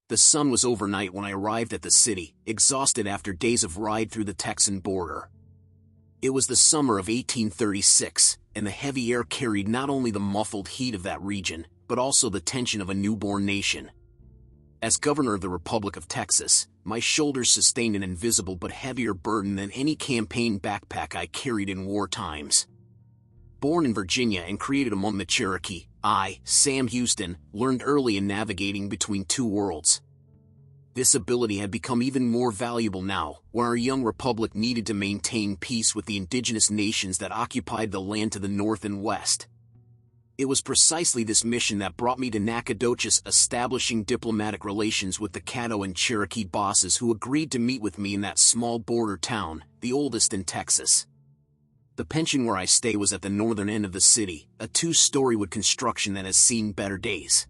The sun was overnight when I arrived at the city, exhausted after days of ride through the Texan border. It was the summer of 1836, and the heavy air carried not only the muffled heat of that region, but also the tension of a newborn nation. As governor of the Republic of Texas, my shoulders sustained an invisible but heavier burden than any campaign backpack I carried in war times. Born in Virginia and created among the Cherokee, I, Sam Houston, learned early in navigating between two worlds. This ability had become even more valuable now, where our young republic needed to maintain peace with the indigenous nations that occupied the land to the north and west. It was precisely this mission that brought me to Nacogdoches, establishing diplomatic relations with the Caddo and Cherokee bosses who agreed to meet with me in that small border town, the oldest in Texas. The pension where I stay was at the northern end of the city, a two-story wood construction that has seen better days.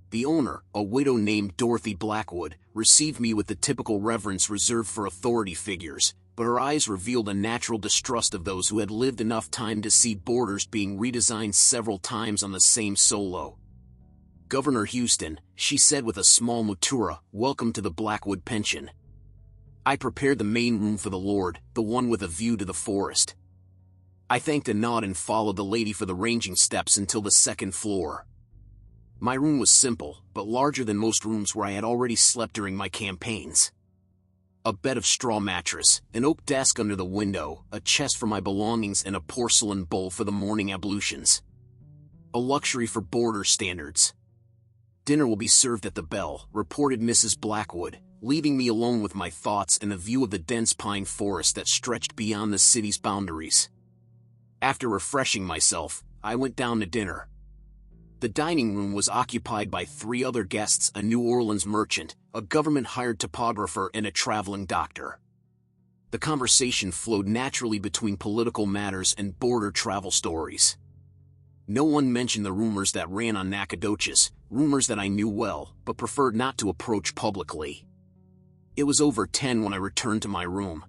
The owner, a widow named Dorothy Blackwood, received me with the typical reverence reserved for authority figures, but her eyes revealed a natural distrust of those who had lived enough time to see borders being redesigned several times on the same solo. "Governor Houston," she said with a small mutura, "welcome to the Blackwood pension." I prepared the main room for the lord, the one with a view to the forest. I thanked a nod and followed the lady for the ranging steps until the second floor. My room was simple, but larger than most rooms where I had already slept during my campaigns. A bed of straw mattress, an oak desk under the window, a chest for my belongings and a porcelain bowl for the morning ablutions. A luxury for border standards. "Dinner will be served at the bell," reported Mrs. Blackwood, leaving me alone with my thoughts and a view of the dense pine forest that stretched beyond the city's boundaries. After refreshing myself, I went down to dinner. The dining room was occupied by three other guests: a New Orleans merchant, a government-hired topographer, and a traveling doctor. The conversation flowed naturally between political matters and border travel stories. No one mentioned the rumors that ran on Nacogdoches, rumors that I knew well, but preferred not to approach publicly. It was over 10 when I returned to my room.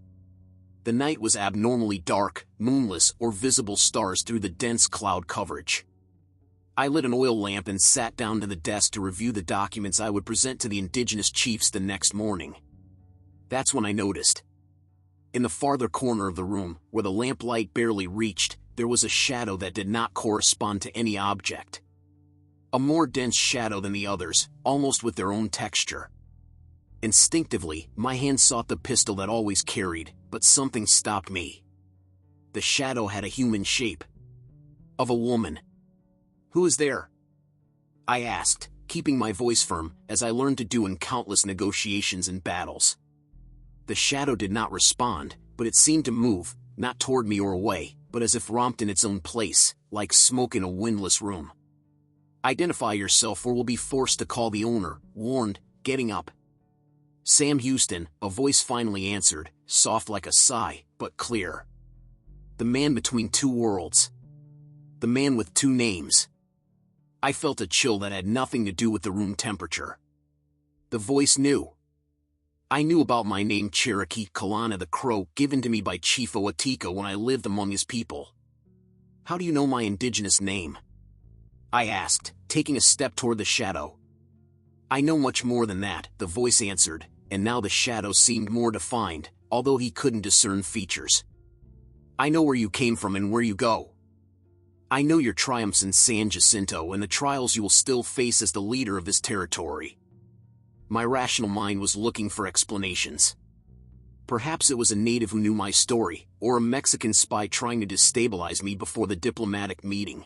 The night was abnormally dark, moonless or visible stars through the dense cloud coverage. I lit an oil lamp and sat down to the desk to review the documents I would present to the indigenous chiefs the next morning. That's when I noticed. In the farther corner of the room, where the lamplight barely reached, there was a shadow that did not correspond to any object. A more dense shadow than the others, almost with their own texture. Instinctively, my hand sought the pistol that always carried, but something stopped me. The shadow had a human shape. Of a woman. "Who is there?" I asked, keeping my voice firm, as I learned to do in countless negotiations and battles. The shadow did not respond, but it seemed to move, not toward me or away, but as if romped in its own place, like smoke in a windless room. "Identify yourself or we'll be forced to call the owner," warned, getting up. "Sam Houston," a voice finally answered, soft like a sigh, but clear. The man between two worlds. The man with two names. I felt a chill that had nothing to do with the room temperature. The voice knew. I knew about my name, Cherokee Kalana the Crow, given to me by Chief Owatika when I lived among his people. "How do you know my indigenous name?" I asked, taking a step toward the shadow. "I know much more than that," the voice answered, and now the shadow seemed more defined, although he couldn't discern features. "I know where you came from and where you go. I know your triumphs in San Jacinto and the trials you will still face as the leader of this territory." My rational mind was looking for explanations. Perhaps it was a native who knew my story, or a Mexican spy trying to destabilize me before the diplomatic meeting.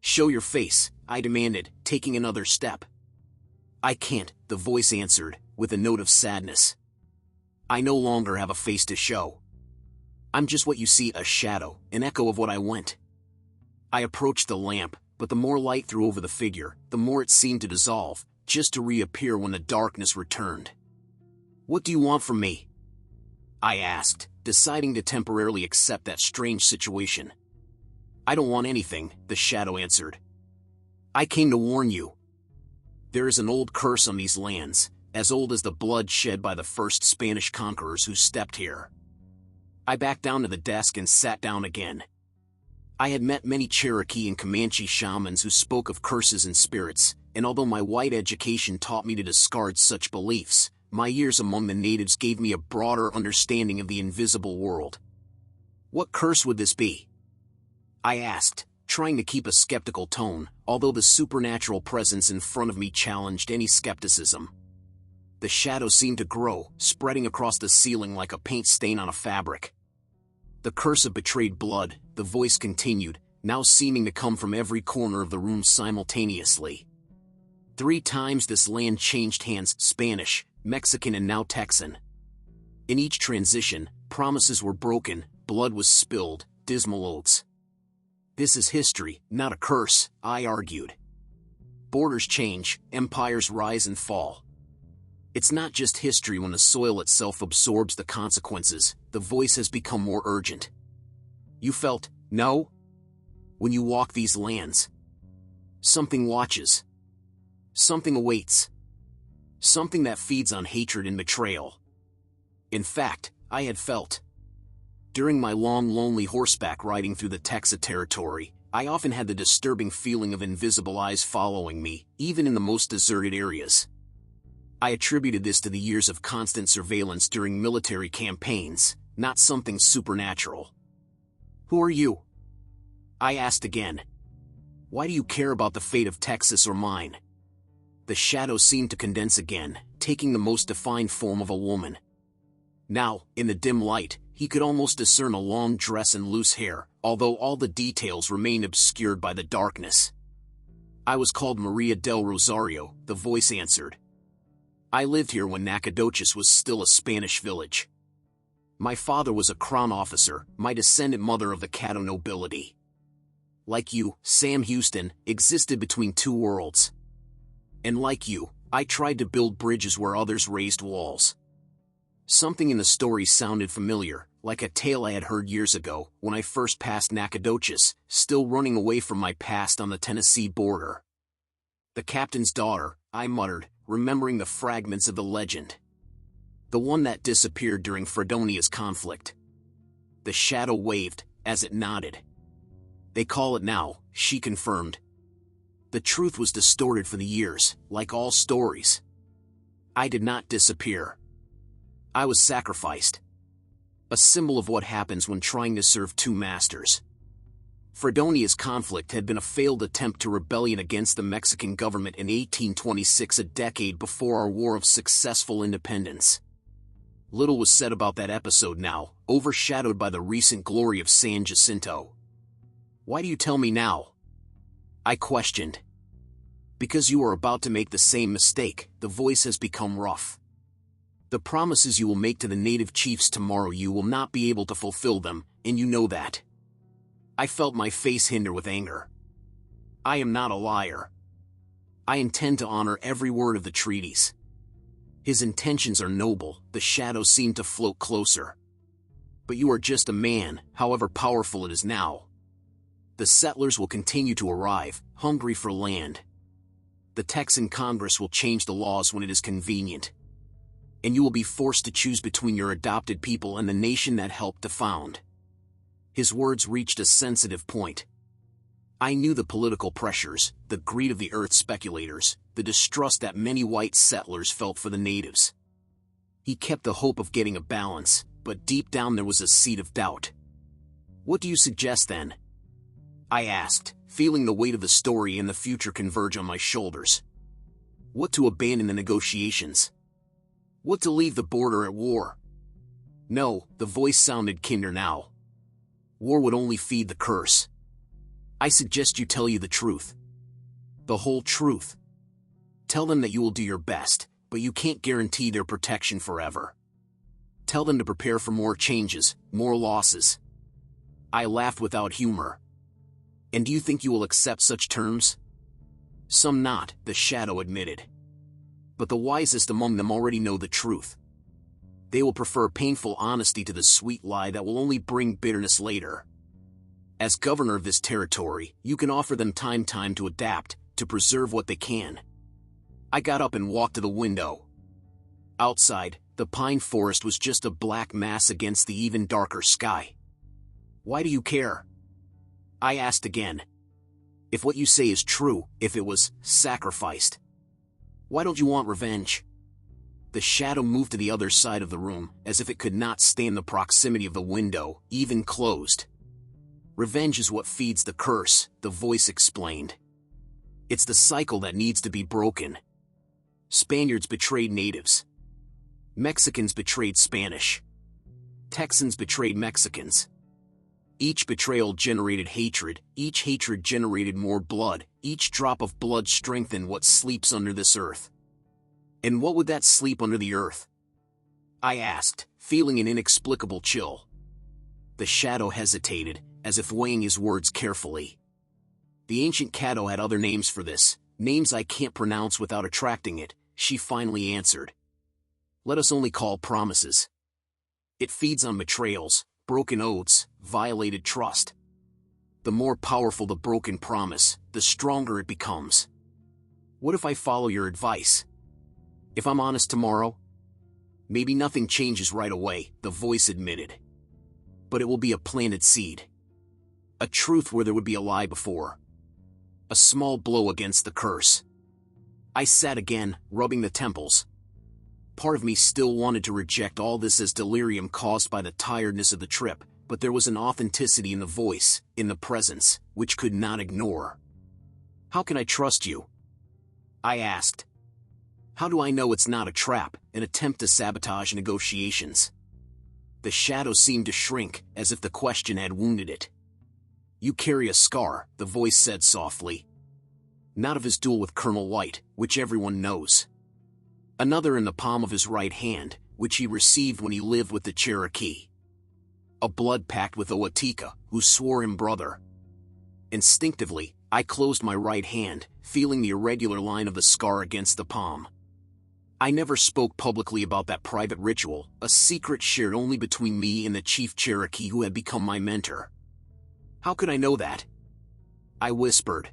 "Show your face," I demanded, taking another step. "I can't," the voice answered, with a note of sadness. "I no longer have a face to show. I'm just what you see, a shadow, an echo of what I went." I approached the lamp, but the more light threw over the figure, the more it seemed to dissolve, just to reappear when the darkness returned. "What do you want from me?" I asked, deciding to temporarily accept that strange situation. "I don't want anything," the shadow answered. "I came to warn you. There is an old curse on these lands, as old as the blood shed by the first Spanish conquerors who stepped here." I backed down to the desk and sat down again. I had met many Cherokee and Comanche shamans who spoke of curses and spirits, and although my white education taught me to discard such beliefs, my years among the natives gave me a broader understanding of the invisible world. What curse would this be? I asked, trying to keep a skeptical tone, although the supernatural presence in front of me challenged any skepticism. The shadow seemed to grow, spreading across the ceiling like a paint stain on a fabric. The curse of betrayed blood, the voice continued, now seeming to come from every corner of the room simultaneously. 3 times this land changed hands, Spanish, Mexican and now Texan. In each transition, promises were broken, blood was spilled, dismal oaths. This is history, not a curse, I argued. Borders change, empires rise and fall. It's not just history when the soil itself absorbs the consequences, the voice has become more urgent. You felt, no? When you walk these lands. Something watches. Something awaits. Something that feeds on hatred and betrayal. In fact, I had felt. During my long lonely horseback riding through the Texas territory, I often had the disturbing feeling of invisible eyes following me, even in the most deserted areas. I attributed this to the years of constant surveillance during military campaigns, not something supernatural. Who are you? I asked again. Why do you care about the fate of Texas or mine? The shadow seemed to condense again, taking the most defined form of a woman. Now, in the dim light, he could almost discern a long dress and loose hair, although all the details remained obscured by the darkness. I was called Maria del Rosario, the voice answered. I lived here when Nacogdoches was still a Spanish village. My father was a crown officer, my descendant mother of the Caddo nobility. Like you, Sam Houston, existed between 2 worlds. And like you, I tried to build bridges where others raised walls. Something in the story sounded familiar, like a tale I had heard years ago, when I first passed Nacogdoches, still running away from my past on the Tennessee border. The captain's daughter, I muttered, remembering the fragments of the legend. The one that disappeared during Fredonia's conflict. The shadow waved, as it nodded. They call it now, she confirmed. The truth was distorted for the years, like all stories. I did not disappear. I was sacrificed. A symbol of what happens when trying to serve 2 masters. Fredonia's conflict had been a failed attempt to rebellion against the Mexican government in 1826, a decade before our War of Successful Independence. Little was said about that episode now, overshadowed by the recent glory of San Jacinto. Why do you tell me now? I questioned. Because you are about to make the same mistake, the voice has become rough. The promises you will make to the native chiefs tomorrow, you will not be able to fulfill them, and you know that. I felt my face hinder with anger. I am not a liar. I intend to honor every word of the treaties. His intentions are noble, the shadow seemed to float closer. But you are just a man, however powerful it is now. The settlers will continue to arrive, hungry for land. The Texan Congress will change the laws when it is convenient. And you will be forced to choose between your adopted people and the nation that helped to found. His words reached a sensitive point. I knew the political pressures, the greed of the earth speculators, the distrust that many white settlers felt for the natives. He kept the hope of getting a balance, but deep down there was a seed of doubt. What do you suggest then? I asked, feeling the weight of the story and the future converge on my shoulders. What to abandon the negotiations? What to leave the border at war? No, the voice sounded kinder now. War would only feed the curse. I suggest you tell you the truth. The whole truth. Tell them that you will do your best, but you can't guarantee their protection forever. Tell them to prepare for more changes, more losses. I laughed without humor. And do you think you will accept such terms? Some not, the shadow admitted. But the wisest among them already know the truth. They will prefer painful honesty to the sweet lie that will only bring bitterness later. As governor of this territory, you can offer them time to adapt, to preserve what they can. I got up and walked to the window. Outside, the pine forest was just a black mass against the even darker sky. Why do you care? I asked again. If what you say is true, if it was sacrificed, why don't you want revenge? The shadow moved to the other side of the room, as if it could not stand the proximity of the window, even closed. Revenge is what feeds the curse, the voice explained. It's the cycle that needs to be broken. Spaniards betrayed natives. Mexicans betrayed Spanish. Texans betrayed Mexicans. Each betrayal generated hatred, each hatred generated more blood, each drop of blood strengthened what sleeps under this earth. And what would that sleep under the earth? I asked, feeling an inexplicable chill. The shadow hesitated, as if weighing his words carefully. The ancient Caddo had other names for this, names I can't pronounce without attracting it, she finally answered. Let us only call promises. It feeds on betrayals, broken oaths, violated trust. The more powerful the broken promise, the stronger it becomes. What if I follow your advice? If I'm honest tomorrow? Maybe nothing changes right away, the voice admitted. But it will be a planted seed. A truth where there would be a lie before. A small blow against the curse. I sat again, rubbing the temples. Part of me still wanted to reject all this as delirium caused by the tiredness of the trip, but there was an authenticity in the voice, in the presence, which could not ignore. How can I trust you? I asked. How do I know it's not a trap, an attempt to sabotage negotiations? The shadow seemed to shrink, as if the question had wounded it. You carry a scar, the voice said softly. Not of his duel with Colonel White, which everyone knows. Another in the palm of his right hand, which he received when he lived with the Cherokee. A blood pact with Oatika, who swore him brother. Instinctively, I closed my right hand, feeling the irregular line of the scar against the palm. I never spoke publicly about that private ritual, a secret shared only between me and the Chief Cherokee who had become my mentor. How could I know that? I whispered.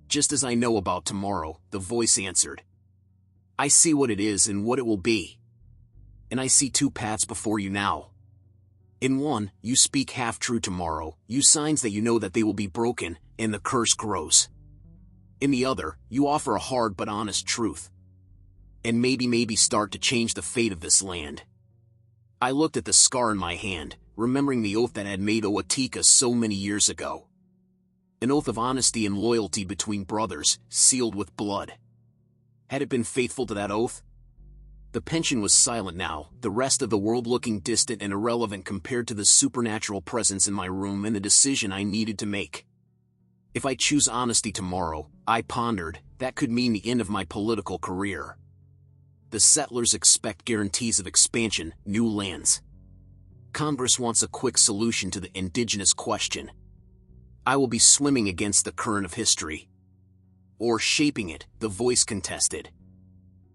Just as I know about tomorrow, the voice answered. I see what it is and what it will be. And I see two paths before you now. In one, you speak half-true tomorrow, you signs that you know that they will be broken, and the curse grows. In the other, you offer a hard but honest truth. And maybe start to change the fate of this land. I looked at the scar in my hand, remembering the oath that had made Oatika so many years ago. An oath of honesty and loyalty between brothers, sealed with blood. Had it been faithful to that oath? The pension was silent now, the rest of the world looking distant and irrelevant compared to the supernatural presence in my room and the decision I needed to make. If I choose honesty tomorrow, I pondered, that could mean the end of my political career. The settlers expect guarantees of expansion, new lands. Congress wants a quick solution to the indigenous question. I will be swimming against the current of history. Or shaping it, the voice contested.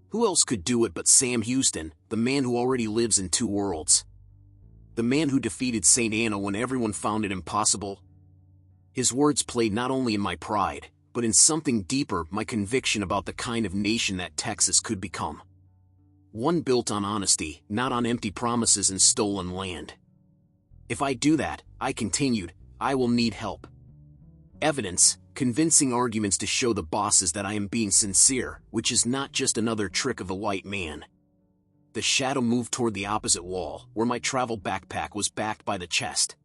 Who else could do it but Sam Houston, the man who already lives in two worlds? The man who defeated St. Anna when everyone found it impossible? His words played not only in my pride, but in something deeper, my conviction about the kind of nation that Texas could become. One built on honesty, not on empty promises and stolen land. If I do that, I continued, I will need help. Evidence, convincing arguments to show the bosses that I am being sincere, which is not just another trick of the white man. The shadow moved toward the opposite wall, where my travel backpack was backed by the chest.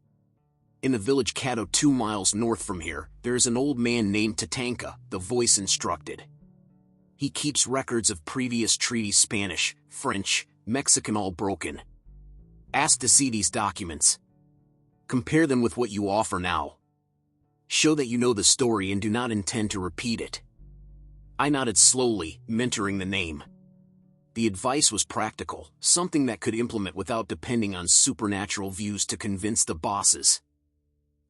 In the village Caddo 2 miles north from here, there is an old man named Tatanka, the voice instructed. He keeps records of previous treaties, Spanish, French, Mexican, all broken. Ask to see these documents. Compare them with what you offer now. Show that you know the story and do not intend to repeat it. I nodded slowly, mentoring the name. The advice was practical, something that could implement without depending on supernatural views to convince the bosses.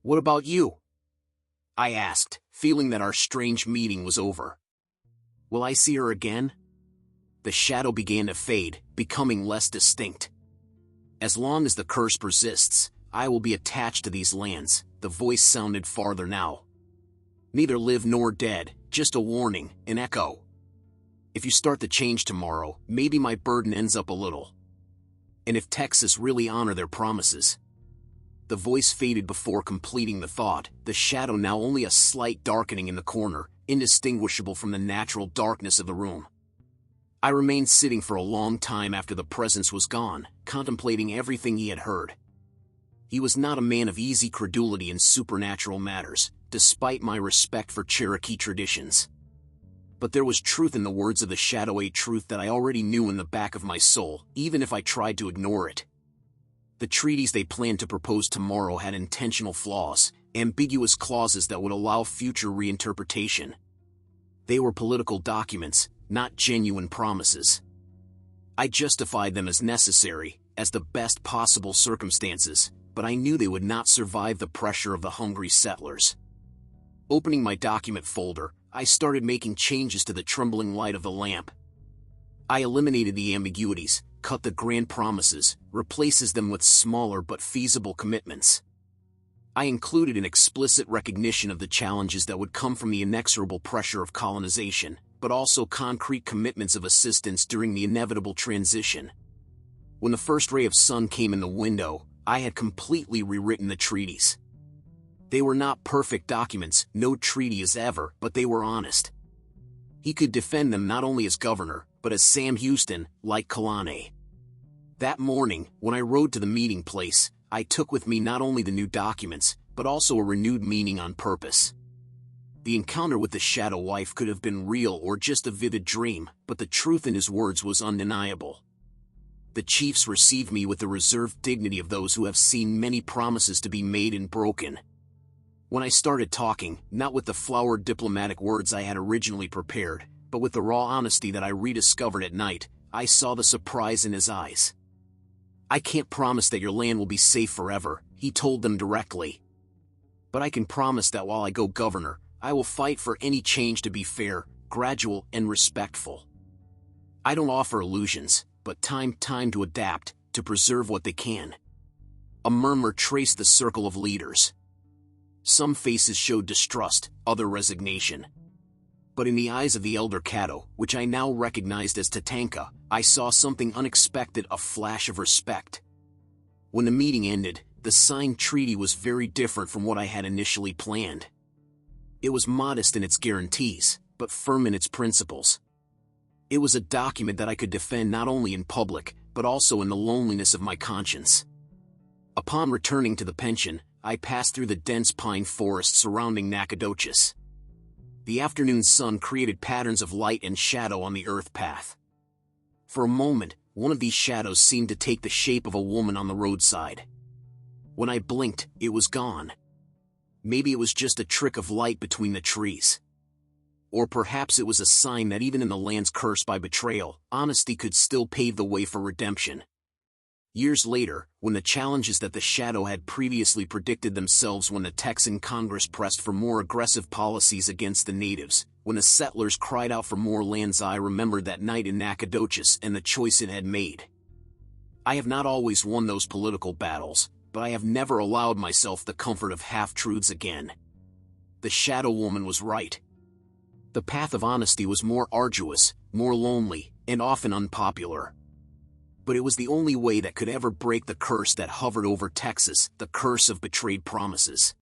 What about you? I asked, feeling that our strange meeting was over. Will I see her again? The shadow began to fade, becoming less distinct. As long as the curse persists, I will be attached to these lands, the voice sounded farther now. Neither live nor dead, just a warning, an echo. If you start the change tomorrow, maybe my burden ends up a little. And if Texas really honor their promises. the voice faded before completing the thought, the shadow now only a slight darkening in the corner, indistinguishable from the natural darkness of the room. I remained sitting for a long time after the presence was gone, contemplating everything he had heard. He was not a man of easy credulity in supernatural matters, despite my respect for Cherokee traditions. But there was truth in the words of the shadow, a truth that I already knew in the back of my soul, even if I tried to ignore it. The treaties they planned to propose tomorrow had intentional flaws, ambiguous clauses that would allow future reinterpretation. They were political documents, not genuine promises. I justified them as necessary, as the best possible circumstances, but I knew they would not survive the pressure of the hungry settlers. Opening my document folder, I started making changes to the trembling light of the lamp. I eliminated the ambiguities, cut the grand promises, replaces them with smaller but feasible commitments. I included an explicit recognition of the challenges that would come from the inexorable pressure of colonization, but also concrete commitments of assistance during the inevitable transition. When the first ray of sun came in the window, I had completely rewritten the treaties. They were not perfect documents, no treaty is ever, but they were honest. He could defend them not only as governor, but as Sam Houston, like Kalane. That morning, when I rode to the meeting place, I took with me not only the new documents, but also a renewed meaning on purpose. The encounter with the shadow wife could have been real or just a vivid dream, but the truth in his words was undeniable. The chiefs received me with the reserved dignity of those who have seen many promises to be made and broken. When I started talking, not with the flowered diplomatic words I had originally prepared, but with the raw honesty that I rediscovered at night, I saw the surprise in his eyes. "I can't promise that your land will be safe forever," he told them directly. "But I can promise that while I go governor, I will fight for any change to be fair, gradual, and respectful. I don't offer illusions, but time to adapt, to preserve what they can." A murmur traced the circle of leaders. Some faces showed distrust, other resignation. But in the eyes of the elder Caddo, which I now recognized as Tatanka, I saw something unexpected, a flash of respect. When the meeting ended, the signed treaty was very different from what I had initially planned. It was modest in its guarantees, but firm in its principles. It was a document that I could defend not only in public, but also in the loneliness of my conscience. Upon returning to the pension, I passed through the dense pine forest surrounding Nacogdoches. The afternoon sun created patterns of light and shadow on the earth path. For a moment, one of these shadows seemed to take the shape of a woman on the roadside. When I blinked, it was gone. Maybe it was just a trick of light between the trees. Or perhaps it was a sign that even in the lands cursed by betrayal, honesty could still pave the way for redemption. Years later, when the challenges that the shadow had previously predicted themselves when the Texan Congress pressed for more aggressive policies against the natives, when the settlers cried out for more lands, I remembered that night in Nacogdoches and the choice it had made. I have not always won those political battles, but I have never allowed myself the comfort of half-truths again. The shadow woman was right. The path of honesty was more arduous, more lonely, and often unpopular. But it was the only way that could ever break the curse that hovered over Texas, the curse of betrayed promises.